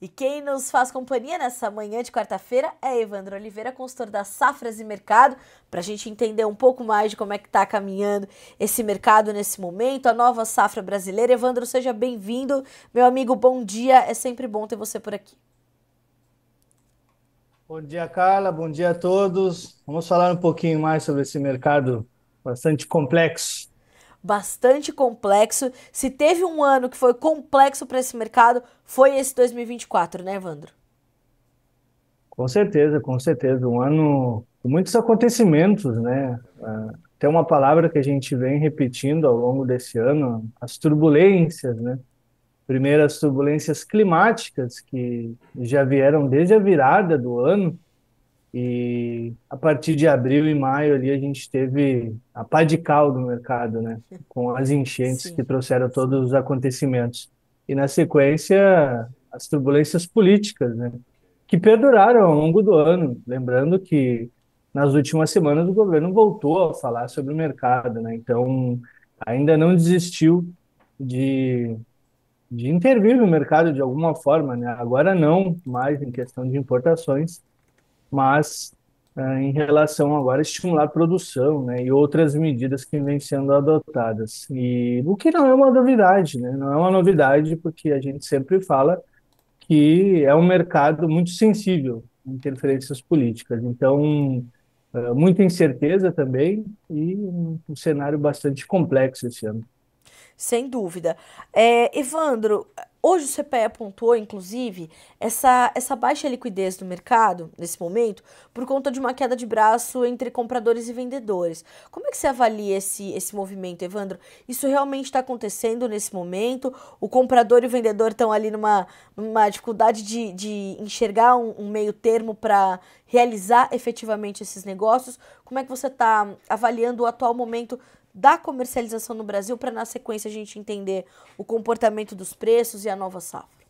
E quem nos faz companhia nessa manhã de quarta-feira é Evandro Oliveira, consultor das Safras e Mercado, para a gente entender um pouco mais de como é que está caminhando esse mercado nesse momento, a nova safra brasileira. Evandro, seja bem-vindo. Meu amigo, bom dia. É sempre bom ter você por aqui. Bom dia, Carla. Bom dia a todos. Vamos falar um pouquinho mais sobre esse mercado bastante complexo. Bastante complexo. Se teve um ano que foi complexo para esse mercado, foi esse 2024, né, Evandro? Com certeza, com certeza. Um ano com muitos acontecimentos, né? Tem uma palavra que a gente vem repetindo ao longo desse ano, as turbulências, né? Primeiro, as turbulências climáticas, que já vieram desde a virada do ano. E a partir de abril e maio ali a gente teve a pá de cal do mercado, né? Com as enchentes que Sim. trouxeram todos os acontecimentos. E na sequência, as turbulências políticas, né? Que perduraram ao longo do ano. Lembrando que nas últimas semanas o governo voltou a falar sobre o mercado, né? Então, ainda não desistiu de, de intervir no mercado de alguma forma, né? Agora não mais em questão de importações, mas em relação agora a estimular a produção, né, e outras medidas que vêm sendo adotadas. E o que não é uma novidade, né? Não é uma novidade porque a gente sempre fala que é um mercado muito sensível a interferências políticas. Então, muita incerteza também e um cenário bastante complexo esse ano. Sem dúvida. Evandro, hoje o CPE apontou, inclusive, essa baixa liquidez do mercado, nesse momento, por conta de uma queda de braço entre compradores e vendedores. Como é que você avalia esse movimento, Evandro? Isso realmente está acontecendo nesse momento? O comprador e o vendedor estão ali numa dificuldade de enxergar um meio termo para realizar efetivamente esses negócios? Como é que você está avaliando o atual momento da comercialização no Brasil para na sequência a gente entender o comportamento dos preços e a nova safra?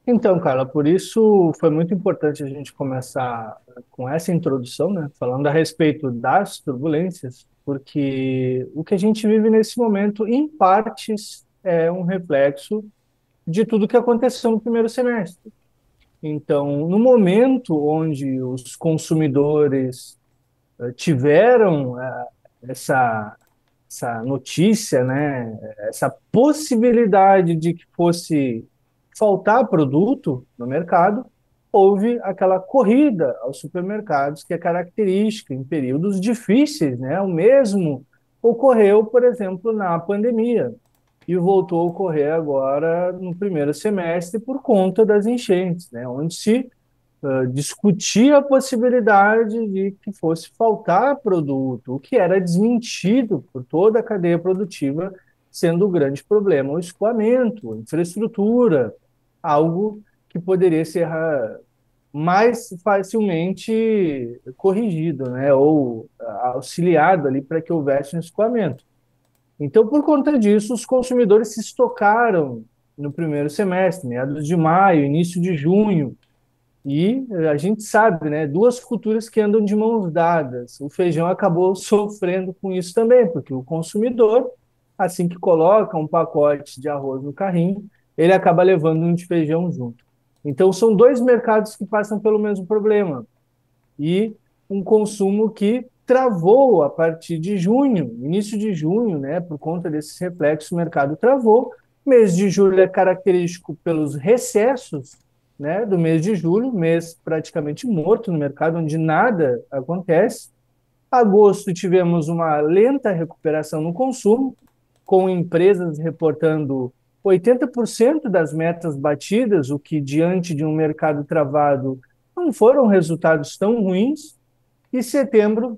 Então, Carla, por isso foi muito importante a gente começar com essa introdução, né, falando a respeito das turbulências, porque o que a gente vive nesse momento, em partes, é um reflexo de tudo que aconteceu no primeiro semestre. Então, no momento onde os consumidores tiveram essa, essa notícia, né, essa possibilidade de que fosse faltar produto no mercado, houve aquela corrida aos supermercados que é característica em períodos difíceis, né? O mesmo ocorreu, por exemplo, na pandemia e voltou a ocorrer agora no primeiro semestre por conta das enchentes, né? Onde se discutia a possibilidade de que fosse faltar produto, o que era desmentido por toda a cadeia produtiva, sendo o grande problema o escoamento, a infraestrutura, algo que poderia ser mais facilmente corrigido, né, ou auxiliado ali para que houvesse um escoamento. Então, por conta disso, os consumidores se estocaram no primeiro semestre, meados de maio, início de junho, e a gente sabe, né, duas culturas que andam de mãos dadas. O feijão acabou sofrendo com isso também, porque o consumidor, assim que coloca um pacote de arroz no carrinho, ele acaba levando um de feijão junto. Então, são dois mercados que passam pelo mesmo problema. E um consumo que travou a partir de junho, início de junho, né, por conta desses reflexos, o mercado travou. Mês de julho é característico pelos recessos, né, do mês de julho, mês praticamente morto no mercado, onde nada acontece. Agosto tivemos uma lenta recuperação no consumo, com empresas reportando 80% das metas batidas, o que diante de um mercado travado não foram resultados tão ruins. E setembro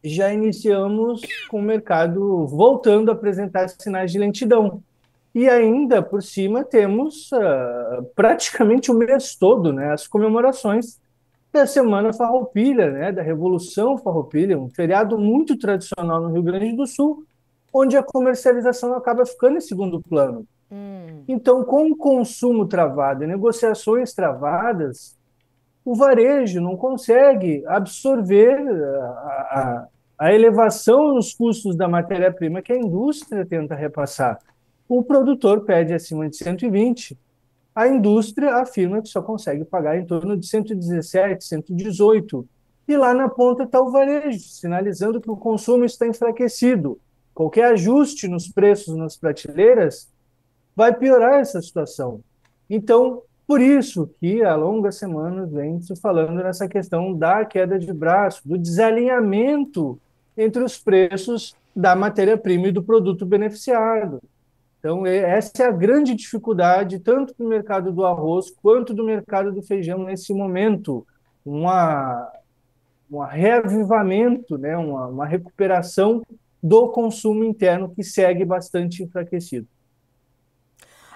já iniciamos com o mercado voltando a apresentar sinais de lentidão. E ainda por cima temos praticamente o mês todo, né, as comemorações da Semana Farroupilha, né, da Revolução Farroupilha, um feriado muito tradicional no Rio Grande do Sul, onde a comercialização acaba ficando em segundo plano. Então, com o consumo travado e negociações travadas, o varejo não consegue absorver a elevação nos custos da matéria-prima que a indústria tenta repassar. o produtor pede acima de 120, a indústria afirma que só consegue pagar em torno de 117, 118. E lá na ponta está o varejo, sinalizando que o consumo está enfraquecido. Qualquer ajuste nos preços nas prateleiras vai piorar essa situação. Então, por isso que há longas semanas vem se falando nessa questão da queda de braço, do desalinhamento entre os preços da matéria-prima e do produto beneficiado. Então, essa é a grande dificuldade, tanto do mercado do arroz quanto do mercado do feijão nesse momento. Uma, um reavivamento, né? Uma recuperação do consumo interno que segue bastante enfraquecido.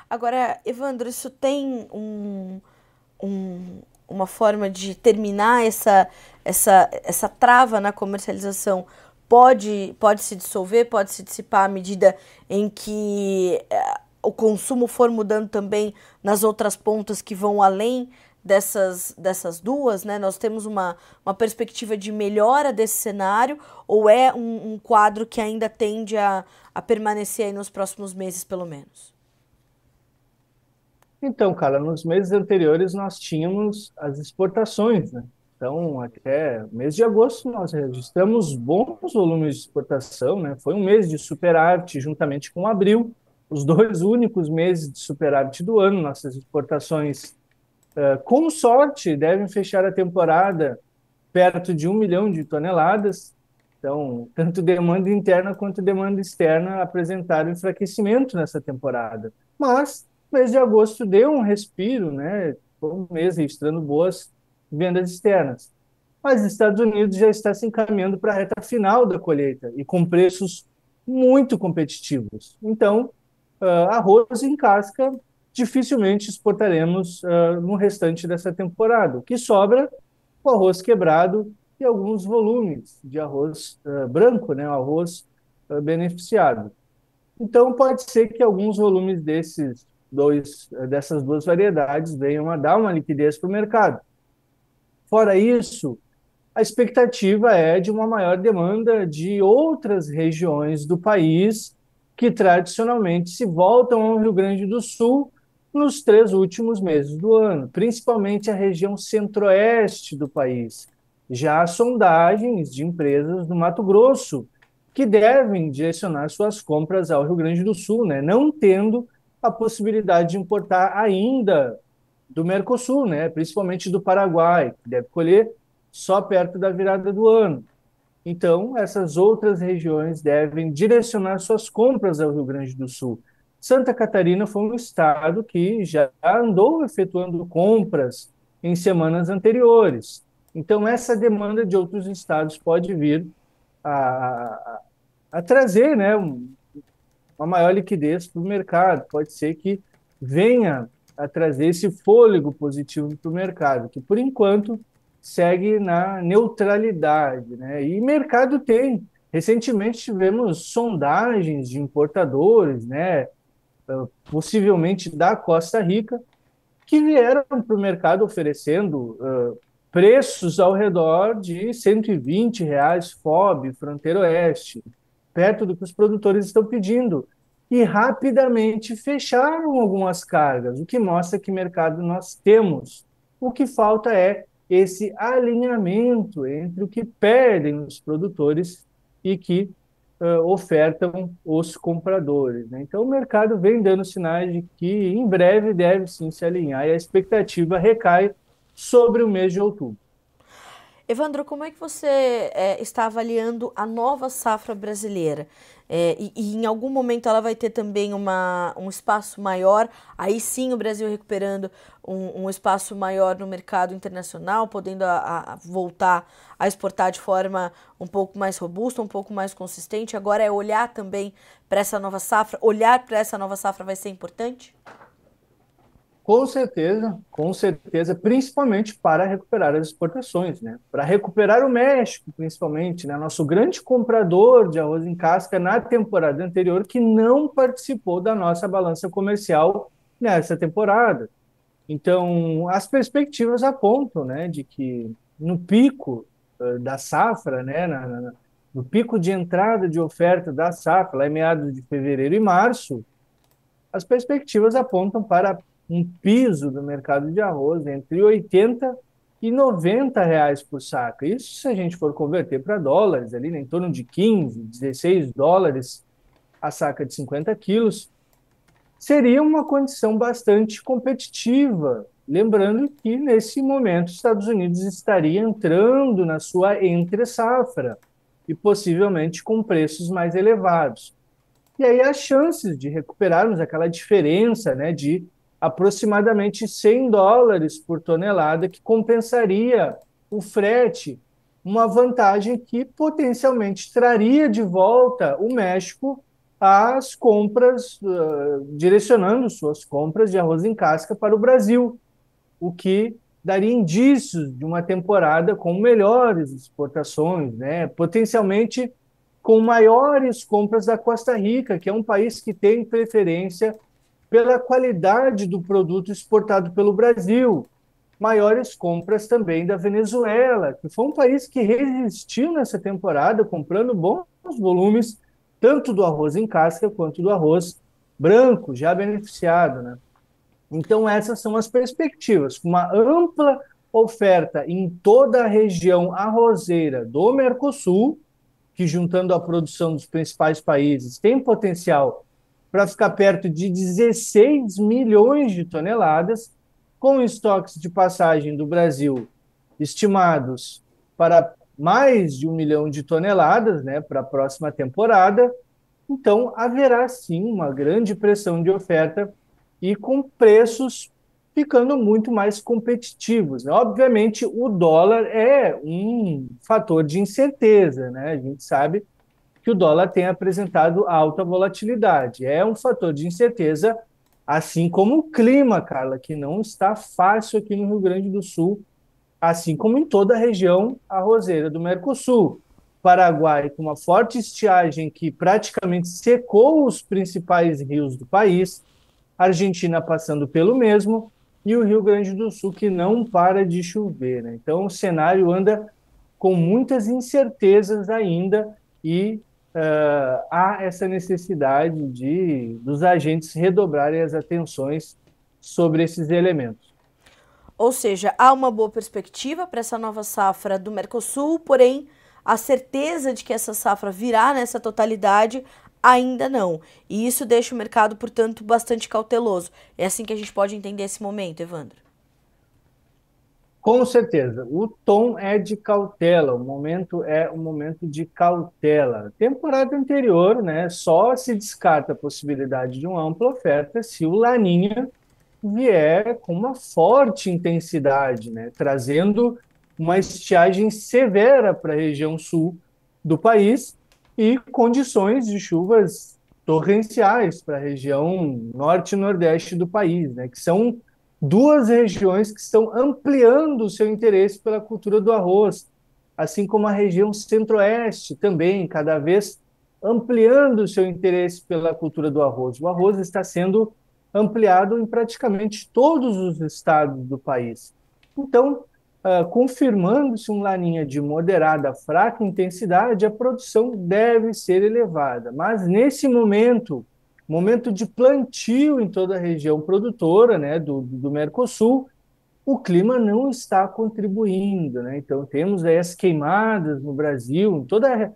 Agora, Evandro, isso tem uma forma de terminar essa trava na comercialização? Pode se dissolver, pode se dissipar à medida em que o consumo for mudando também nas outras pontas que vão além dessas duas, né? Nós temos uma perspectiva de melhora desse cenário, ou é um quadro que ainda tende a permanecer aí nos próximos meses, pelo menos? Então, cara, nos meses anteriores nós tínhamos as exportações, né? Então, até mês de agosto nós registramos bons volumes de exportação, né? Foi um mês de superávit juntamente com abril, os dois únicos meses de superávit do ano. Nossas exportações, com sorte, devem fechar a temporada perto de 1 milhão de toneladas. Então, tanto demanda interna quanto demanda externa apresentaram enfraquecimento nessa temporada. Mas, mês de agosto deu um respiro, né? Foi um mês registrando boas vendas externas. Mas os Estados Unidos já está se encaminhando para a reta final da colheita e com preços muito competitivos. Então, arroz em casca dificilmente exportaremos no restante dessa temporada. O que sobra, o arroz quebrado e alguns volumes de arroz branco, né, o arroz beneficiado. Então, pode ser que alguns volumes dessas duas variedades venham a dar uma liquidez para o mercado. Fora isso, a expectativa é de uma maior demanda de outras regiões do país que tradicionalmente se voltam ao Rio Grande do Sul nos 3 últimos meses do ano, principalmente a região centro-oeste do país. Já há sondagens de empresas do Mato Grosso que devem direcionar suas compras ao Rio Grande do Sul, né? Não tendo a possibilidade de importar ainda do Mercosul, né? Principalmente do Paraguai, que deve colher só perto da virada do ano. Então, essas outras regiões devem direcionar suas compras ao Rio Grande do Sul. Santa Catarina foi um estado que já andou efetuando compras em semanas anteriores. Então, essa demanda de outros estados pode vir a trazer, né, uma maior liquidez para o mercado. Pode ser que venha a trazer esse fôlego positivo para o mercado, que por enquanto segue na neutralidade, né? E mercado tem. Recentemente tivemos sondagens de importadores, né, possivelmente da Costa Rica, que vieram para o mercado oferecendo preços ao redor de R$ 120 FOB, fronteira oeste, perto do que os produtores estão pedindo. E rapidamente fecharam algumas cargas, o que mostra que mercado nós temos. O que falta é esse alinhamento entre o que pedem os produtores e que ofertam os compradores, né? Então, o mercado vem dando sinais de que em breve deve sim se alinhar e a expectativa recai sobre o mês de outubro. Evandro, como é que você está avaliando a nova safra brasileira? E em algum momento ela vai ter também um espaço maior, aí sim o Brasil recuperando um espaço maior no mercado internacional, podendo a voltar a exportar de forma um pouco mais robusta, um pouco mais consistente. Agora é olhar também para essa nova safra, olhar para essa nova safra vai ser importante? Com certeza, principalmente para recuperar as exportações, né? Para recuperar o México, principalmente, né? Nosso grande comprador de arroz em casca na temporada anterior, que não participou da nossa balança comercial nessa temporada. Então, as perspectivas apontam, né, de que no pico da safra, né, no pico de entrada de oferta da safra, lá em meados de fevereiro e março, as perspectivas apontam para um piso do mercado de arroz entre 80 e 90 reais por saca. Isso se a gente for converter para dólares, ali, né, em torno de 15, 16 dólares a saca de 50 quilos, seria uma condição bastante competitiva. Lembrando que, nesse momento, os Estados Unidos estaria entrando na sua entre-safra e possivelmente com preços mais elevados. E aí as chances de recuperarmos aquela diferença, né, de aproximadamente 100 dólares por tonelada, que compensaria o frete, uma vantagem que potencialmente traria de volta o México às compras, direcionando suas compras de arroz em casca para o Brasil, o que daria indícios de uma temporada com melhores exportações, né? Potencialmente com maiores compras da Costa Rica, que é um país que tem preferência pela qualidade do produto exportado pelo Brasil. Maiores compras também da Venezuela, que foi um país que resistiu nessa temporada, comprando bons volumes, tanto do arroz em casca quanto do arroz branco, já beneficiado, né? Então, essas são as perspectivas. Uma ampla oferta em toda a região arrozeira do Mercosul, que, juntando a produção dos principais países, tem potencial para ficar perto de 16 milhões de toneladas, com estoques de passagem do Brasil estimados para mais de 1 milhão de toneladas, né, para a próxima temporada. Então, haverá sim uma grande pressão de oferta e com preços ficando muito mais competitivos, né? Obviamente, o dólar é um fator de incerteza, né? A gente sabe que o dólar tem apresentado alta volatilidade. É um fator de incerteza, assim como o clima, Carla, que não está fácil aqui no Rio Grande do Sul, assim como em toda a região arrozeira do Mercosul. Paraguai, com uma forte estiagem que praticamente secou os principais rios do país, Argentina passando pelo mesmo, e o Rio Grande do Sul, que não para de chover, né? Então, o cenário anda com muitas incertezas ainda e há essa necessidade dos agentes redobrarem as atenções sobre esses elementos. Ou seja, há uma boa perspectiva para essa nova safra do Mercosul, porém a certeza de que essa safra virá nessa totalidade ainda não. E isso deixa o mercado, portanto, bastante cauteloso. É assim que a gente pode entender esse momento, Evandro. Com certeza, o tom é de cautela, o momento é um momento de cautela. Temporada anterior, né, só se descarta a possibilidade de uma ampla oferta se o Laninha vier com uma forte intensidade, né, trazendo uma estiagem severa para a região sul do país e condições de chuvas torrenciais para a região norte e nordeste do país, né, que são duas regiões que estão ampliando o seu interesse pela cultura do arroz, assim como a região centro-oeste também, cada vez ampliando o seu interesse pela cultura do arroz. O arroz está sendo ampliado em praticamente todos os estados do país. Então, confirmando-se um laninha de moderada a fraca intensidade, a produção deve ser elevada. Mas, nesse momento de plantio em toda a região produtora, né, do Mercosul, o clima não está contribuindo, né? Então, temos aí as queimadas no Brasil, em toda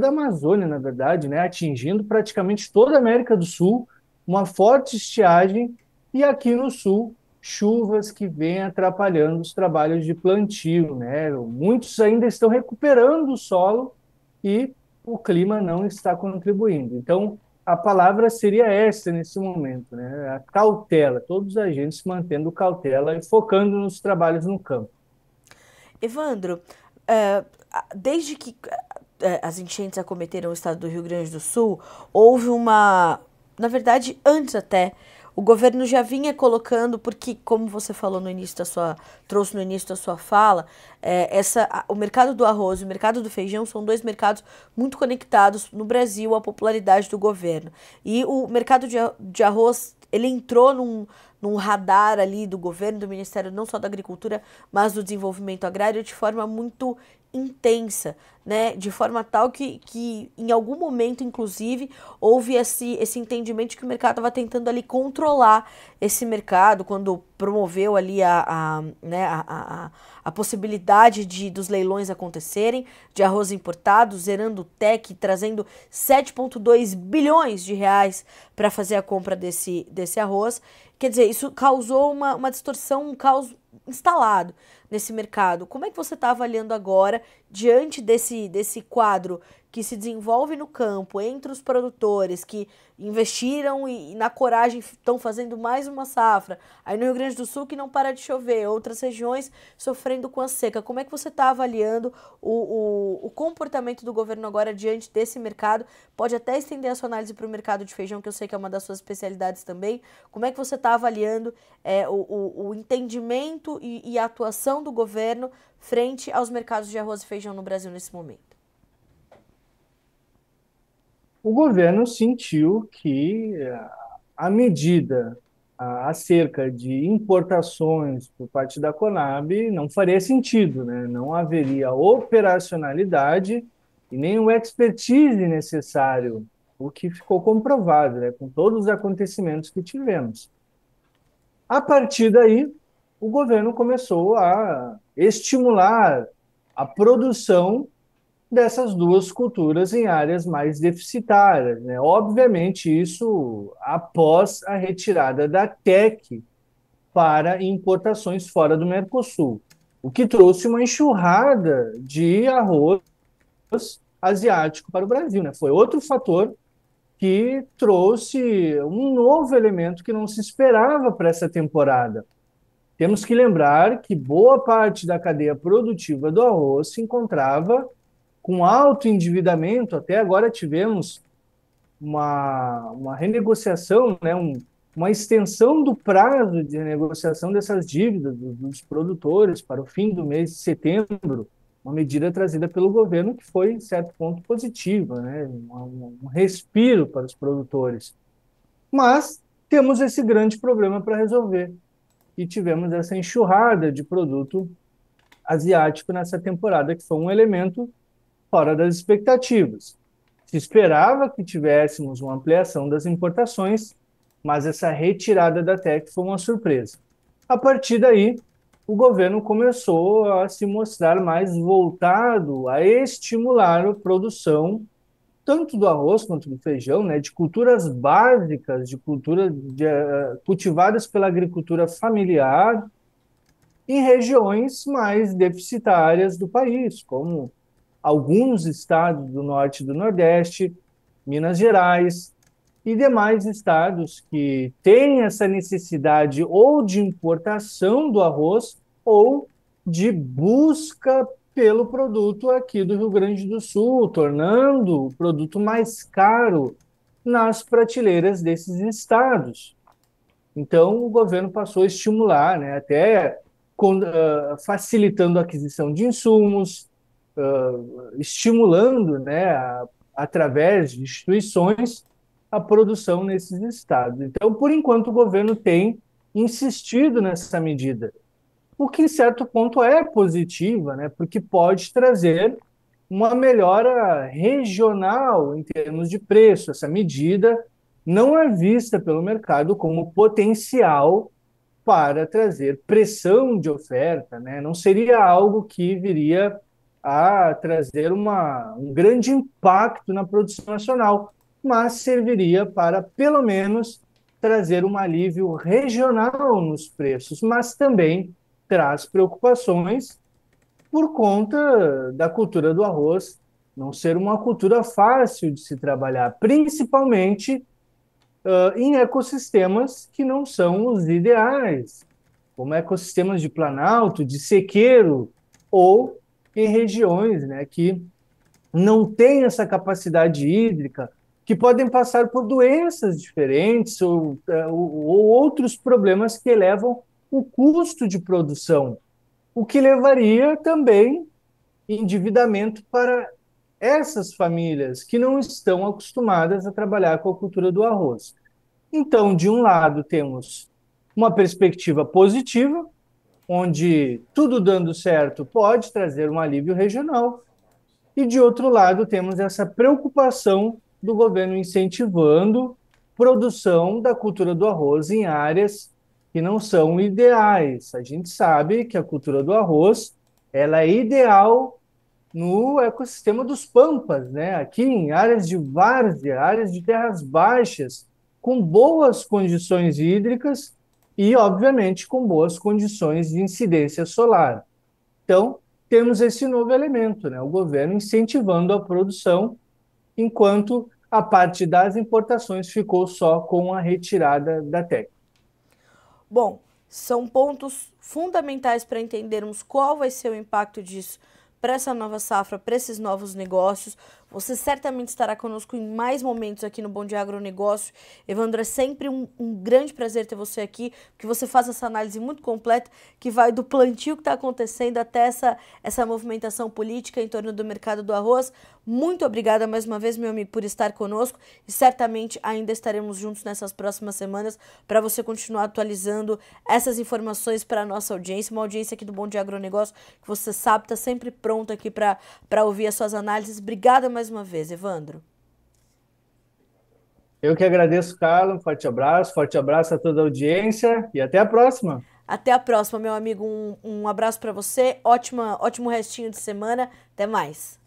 a Amazônia, na verdade, né, atingindo praticamente toda a América do Sul, uma forte estiagem, e aqui no Sul, chuvas que vêm atrapalhando os trabalhos de plantio, né? Muitos ainda estão recuperando o solo e o clima não está contribuindo. Então, a palavra seria essa nesse momento, né? A cautela, todos os agentes mantendo cautela e focando nos trabalhos no campo. Evandro, desde que as enchentes acometeram o estado do Rio Grande do Sul, houve uma. Na verdade, antes até, o governo já vinha colocando, porque, como você falou no início da sua. Trouxe no início da sua fala, o mercado do arroz e o mercado do feijão são dois mercados muito conectados no Brasil à popularidade do governo. E o mercado de arroz, ele entrou num radar ali do governo, do Ministério não só da Agricultura, mas do Desenvolvimento Agrário de forma muito intensa, né? De forma tal que em algum momento, inclusive, houve esse entendimento de que o mercado estava tentando ali controlar esse mercado, quando promoveu ali né, a possibilidade dos leilões acontecerem, de arroz importado, zerando o TEC, trazendo 7,2 bilhões de reais para fazer a compra desse arroz. Quer dizer, isso causou uma distorção, um caos instalado nesse mercado. Como é que você está avaliando agora, diante desse quadro que se desenvolve no campo, entre os produtores que investiram e na coragem estão fazendo mais uma safra, aí no Rio Grande do Sul que não para de chover, outras regiões sofrendo com a seca. Como é que você está avaliando o comportamento do governo agora diante desse mercado? Pode até estender a sua análise para o mercado de feijão, que eu sei que é uma das suas especialidades também. Como é que você está avaliando o entendimento e a atuação do governo frente aos mercados de arroz e feijão no Brasil nesse momento? O governo sentiu que a medida acerca de importações por parte da Conab não faria sentido, né? Não haveria operacionalidade e nem o expertise necessário, o que ficou comprovado, né? Com todos os acontecimentos que tivemos. A partir daí, o governo começou a estimular a produção dessas duas culturas em áreas mais deficitárias, né? Obviamente, isso após a retirada da TEC para importações fora do Mercosul, o que trouxe uma enxurrada de arroz asiático para o Brasil, né? Foi outro fator que trouxe um novo elemento que não se esperava para essa temporada. Temos que lembrar que boa parte da cadeia produtiva do arroz se encontrava com alto endividamento. Até agora tivemos uma renegociação, né, uma extensão do prazo de renegociação dessas dívidas dos produtores para o fim do mês de setembro, uma medida trazida pelo governo que foi, em certo ponto, positiva, né, um respiro para os produtores. Mas temos esse grande problema para resolver e tivemos essa enxurrada de produto asiático nessa temporada, que foi um elemento fora das expectativas. Se esperava que tivéssemos uma ampliação das importações, mas essa retirada da TEC foi uma surpresa. A partir daí, o governo começou a se mostrar mais voltado a estimular a produção tanto do arroz quanto do feijão, né, de culturas básicas, cultivadas pela agricultura familiar em regiões mais deficitárias do país, como alguns estados do norte e do nordeste, Minas Gerais e demais estados que têm essa necessidade ou de importação do arroz ou de busca pelo produto aqui do Rio Grande do Sul, tornando o produto mais caro nas prateleiras desses estados. Então, o governo passou a estimular, né, até facilitando a aquisição de insumos, estimulando, né, através de instituições, a produção nesses estados. Então, por enquanto, o governo tem insistido nessa medida, o que, em certo ponto, é positiva, né, porque pode trazer uma melhora regional em termos de preço. Essa medida não é vista pelo mercado como potencial para trazer pressão de oferta, né? Não seria algo que viria a trazer um grande impacto na produção nacional, mas serviria para, pelo menos, trazer um alívio regional nos preços, mas também traz preocupações por conta da cultura do arroz não ser uma cultura fácil de se trabalhar, principalmente em ecossistemas que não são os ideais, como ecossistemas de planalto, de sequeiro, ou em regiões, né, que não têm essa capacidade hídrica, que podem passar por doenças diferentes ou outros problemas que elevam o custo de produção, o que levaria também endividamento para essas famílias que não estão acostumadas a trabalhar com a cultura do arroz. Então, de um lado, temos uma perspectiva positiva, onde tudo dando certo pode trazer um alívio regional, e de outro lado temos essa preocupação do governo incentivando produção da cultura do arroz em áreas que não são ideais. A gente sabe que a cultura do arroz ela é ideal no ecossistema dos pampas, né? Aqui em áreas de várzea, áreas de terras baixas, com boas condições hídricas e, obviamente, com boas condições de incidência solar. Então, temos esse novo elemento, né? O governo incentivando a produção, enquanto a parte das importações ficou só com a retirada da técnica. Bom, são pontos fundamentais para entendermos qual vai ser o impacto disso para essa nova safra, para esses novos negócios. Você certamente estará conosco em mais momentos aqui no Bom Dia Agronegócio. Evandro, é sempre um grande prazer ter você aqui, porque você faz essa análise muito completa, que vai do plantio que está acontecendo até essa movimentação política em torno do mercado do arroz. Muito obrigada mais uma vez, meu amigo, por estar conosco, e certamente ainda estaremos juntos nessas próximas semanas para você continuar atualizando essas informações para a nossa audiência, uma audiência aqui do Bom Dia Agronegócio, que você sabe está sempre pronta aqui para ouvir as suas análises. Obrigada mais uma vez, Evandro. Eu que agradeço, Carlos. Um forte abraço a toda a audiência e até a próxima. Até a próxima, meu amigo. Um abraço para você. Ótimo restinho de semana. Até mais.